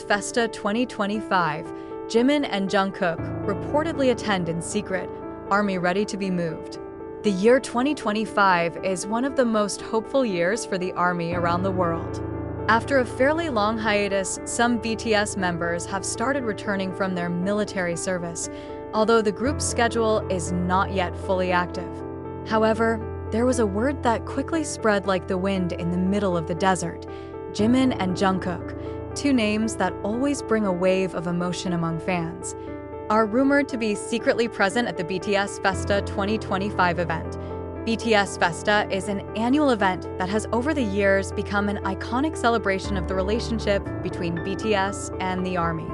FESTA 2025, Jimin and Jungkook reportedly attend in secret, army ready to be moved. The year 2025 is one of the most hopeful years for the army around the world. After a fairly long hiatus, some BTS members have started returning from their military service, although the group's schedule is not yet fully active. However, there was a word that quickly spread like the wind in the middle of the desert: Jimin and Jungkook, two names that always bring a wave of emotion among fans, are rumored to be secretly present at the BTS FESTA 2025 event. BTS FESTA is an annual event that has over the years become an iconic celebration of the relationship between BTS and the army.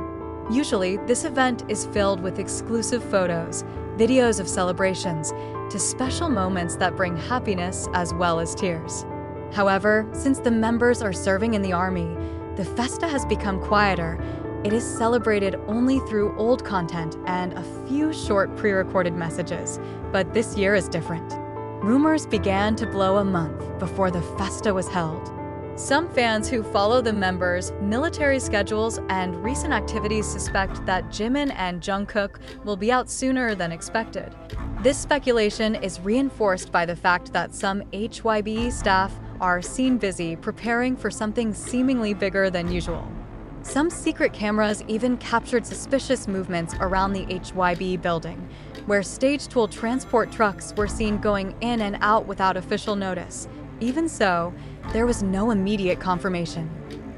Usually, this event is filled with exclusive photos, videos of celebrations, to special moments that bring happiness as well as tears. However, since the members are serving in the army, the FESTA has become quieter. It is celebrated only through old content and a few short pre-recorded messages, but this year is different. Rumors began to blow a month before the FESTA was held. Some fans who follow the members' military schedules and recent activities suspect that Jimin and Jungkook will be out sooner than expected. This speculation is reinforced by the fact that some HYBE staff are seen busy preparing for something seemingly bigger than usual. Some secret cameras even captured suspicious movements around the HYBE building, where stage tool transport trucks were seen going in and out without official notice. Even so, there was no immediate confirmation.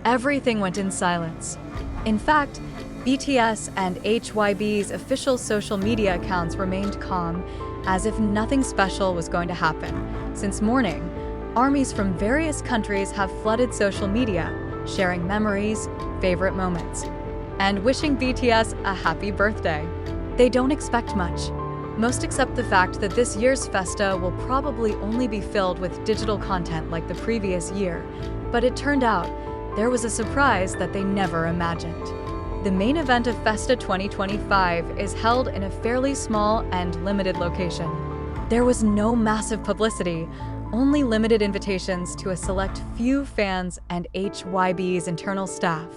Everything went in silence. In fact, BTS and HYBE's official social media accounts remained calm, as if nothing special was going to happen. Since morning, armies from various countries have flooded social media, sharing memories, favorite moments, and wishing BTS a happy birthday. They don't expect much. Most accept the fact that this year's FESTA will probably only be filled with digital content like the previous year, but it turned out there was a surprise that they never imagined. The main event of FESTA 2025 is held in a fairly small and limited location. There was no massive publicity, only limited invitations to a select few fans and HYBE's internal staff.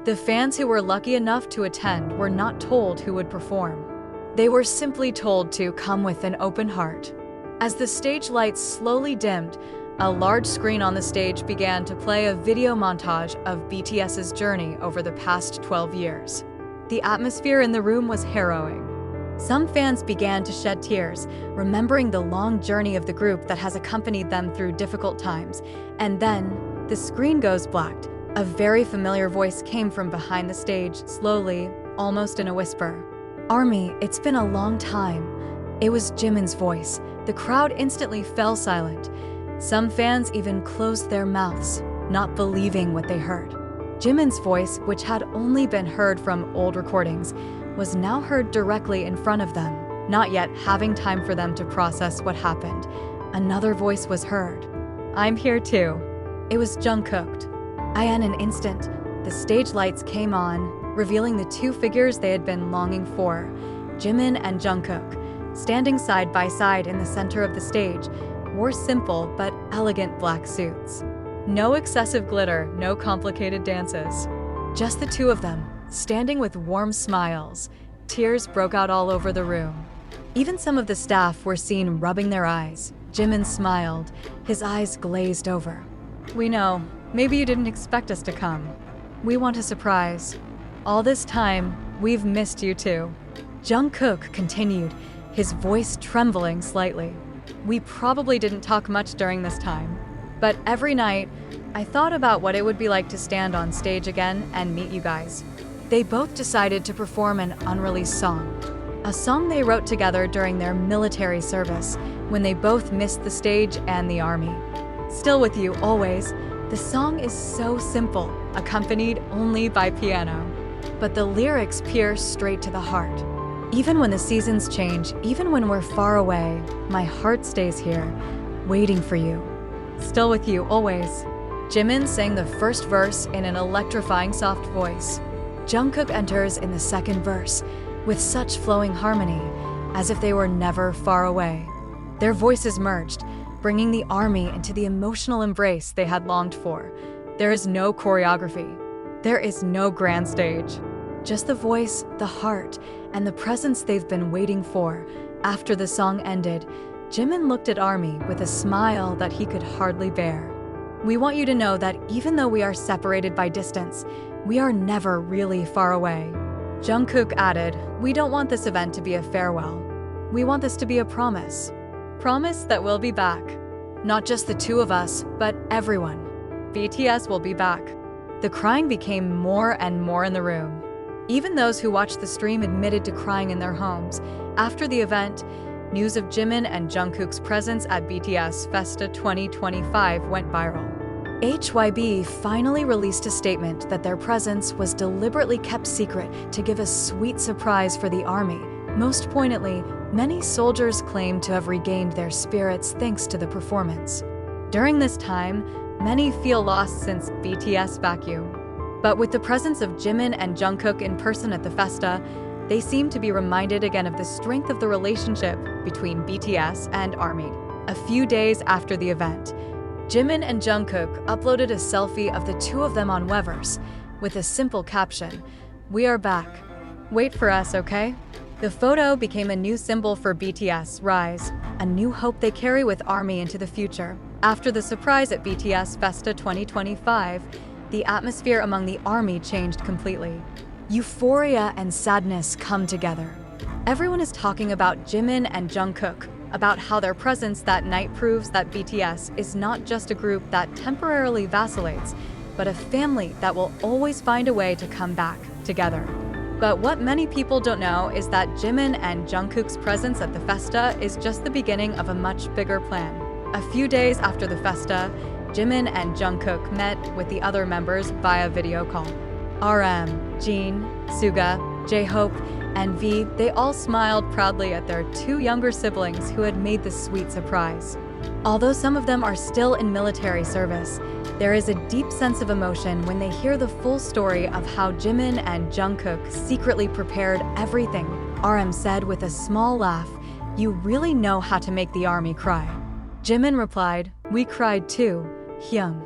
The fans who were lucky enough to attend were not told who would perform. They were simply told to come with an open heart. As the stage lights slowly dimmed, a large screen on the stage began to play a video montage of BTS's journey over the past 12 years. The atmosphere in the room was harrowing. Some fans began to shed tears, remembering the long journey of the group that has accompanied them through difficult times. And then, the screen goes black. A very familiar voice came from behind the stage, slowly, almost in a whisper. "Army, it's been a long time." It was Jimin's voice. The crowd instantly fell silent. Some fans even closed their mouths, not believing what they heard. Jimin's voice, which had only been heard from old recordings, was now heard directly in front of them, not yet having time for them to process what happened. Another voice was heard. "I'm here too." It was Jungkook. In an instant, the stage lights came on, revealing the two figures they had been longing for, Jimin and Jungkook, standing side by side in the center of the stage, wore simple but elegant black suits. No excessive glitter, no complicated dances. Just the two of them, standing with warm smiles. Tears broke out all over the room. Even some of the staff were seen rubbing their eyes. Jimin smiled, his eyes glazed over. "We know, maybe you didn't expect us to come. We want a surprise. All this time, we've missed you too." Jungkook continued, his voice trembling slightly. "We probably didn't talk much during this time, but every night, I thought about what it would be like to stand on stage again and meet you guys." They both decided to perform an unreleased song, a song they wrote together during their military service when they both missed the stage and the army. "Still with You Always." The song is so simple, accompanied only by piano, but the lyrics pierce straight to the heart. "Even when the seasons change, even when we're far away, my heart stays here, waiting for you. Still with you always." Jimin sang the first verse in an electrifying soft voice. Jungkook enters in the second verse, with such flowing harmony, as if they were never far away. Their voices merged, bringing the army into the emotional embrace they had longed for. There is no choreography. There is no grand stage. Just the voice, the heart, and the presence they've been waiting for. After the song ended, Jimin looked at ARMY with a smile that he could hardly bear. We want you to know that even though we are separated by distance, we are never really far away. Jungkook added, we don't want this event to be a farewell. We want this to be a promise. Promise that we'll be back. Not just the two of us, but everyone. BTS will be back. The crying became more and more in the room. Even those who watched the stream admitted to crying in their homes. After the event, news of Jimin and Jungkook's presence at BTS FESTA 2025 went viral. HYB finally released a statement that their presence was deliberately kept secret to give a sweet surprise for the ARMY. Most poignantly, many soldiers claimed to have regained their spirits thanks to the performance. During this time, many feel lost since BTS vacuum. But with the presence of Jimin and Jungkook in person at the Festa, they seem to be reminded again of the strength of the relationship between BTS and ARMY. A few days after the event, Jimin and Jungkook uploaded a selfie of the two of them on Weverse with a simple caption, "We are back. Wait for us, okay?" The photo became a new symbol for BTS Rise, a new hope they carry with ARMY into the future. After the surprise at BTS FESTA 2025, the atmosphere among the ARMY changed completely. Euphoria and sadness come together. Everyone is talking about Jimin and Jungkook, about how their presence that night proves that BTS is not just a group that temporarily vacillates, but a family that will always find a way to come back together. But what many people don't know is that Jimin and Jungkook's presence at the Festa is just the beginning of a much bigger plan. A few days after the Festa, Jimin and Jungkook met with the other members via video call. RM, Jin, Suga, J-Hope, and V, they all smiled proudly at their two younger siblings who had made the sweet surprise. Although some of them are still in military service, there is a deep sense of emotion when they hear the full story of how Jimin and Jungkook secretly prepared everything. RM said with a small laugh, "You really know how to make the ARMY cry." Jimin replied, "We cried too, Hyung.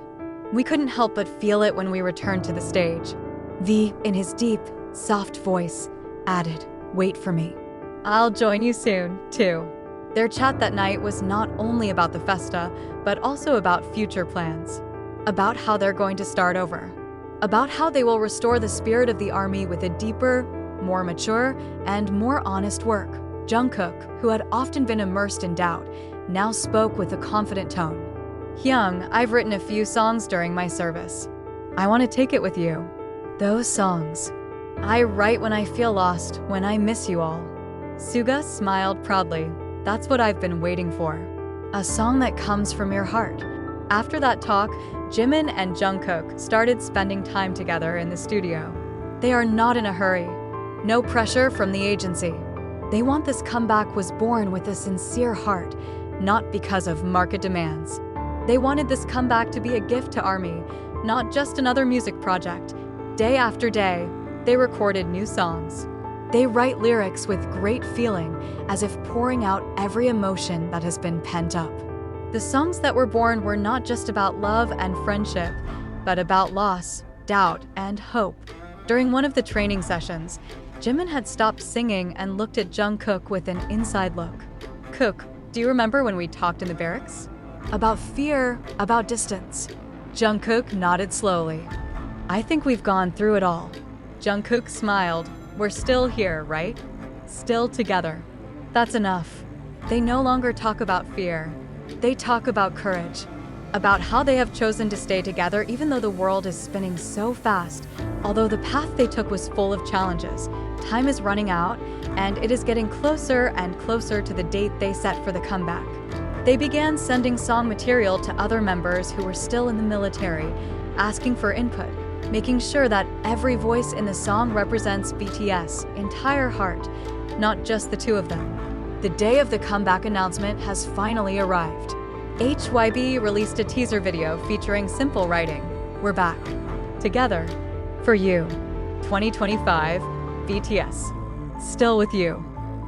We couldn't help but feel it when we returned to the stage." V, in his deep, soft voice, added, "Wait for me. I'll join you soon, too." Their chat that night was not only about the Festa, but also about future plans. About how they're going to start over. About how they will restore the spirit of the ARMY with a deeper, more mature, and more honest work. Jungkook, who had often been immersed in doubt, now spoke with a confident tone. "Hyung, I've written a few songs during my service. I want to take it with you. Those songs. I write when I feel lost, when I miss you all." Suga smiled proudly. "That's what I've been waiting for. A song that comes from your heart." After that talk, Jimin and Jungkook started spending time together in the studio. They are not in a hurry. No pressure from the agency. They want this comeback was born with a sincere heart, not because of market demands. They wanted this comeback to be a gift to ARMY, not just another music project. Day after day, they recorded new songs. They write lyrics with great feeling, as if pouring out every emotion that has been pent up. The songs that were born were not just about love and friendship, but about loss, doubt, and hope. During one of the training sessions, Jimin had stopped singing and looked at Jungkook with an inside look. "Kook, do you remember when we talked in the barracks? About fear, about distance." Jungkook nodded slowly. "I think we've gone through it all." Jungkook smiled. "We're still here, right? Still together. That's enough." They no longer talk about fear. They talk about courage, about how they have chosen to stay together even though the world is spinning so fast. Although the path they took was full of challenges, time is running out, and it is getting closer and closer to the date they set for the comeback. They began sending song material to other members who were still in the military, asking for input, making sure that every voice in the song represents BTS' entire heart, not just the two of them. The day of the comeback announcement has finally arrived. HYB released a teaser video featuring simple writing, "We're back. Together. For you. 2025. BTS. Still with you."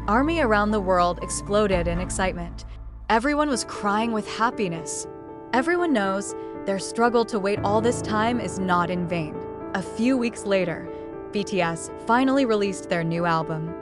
ARMY around the world exploded in excitement. Everyone was crying with happiness. Everyone knows their struggle to wait all this time is not in vain. A few weeks later, BTS finally released their new album.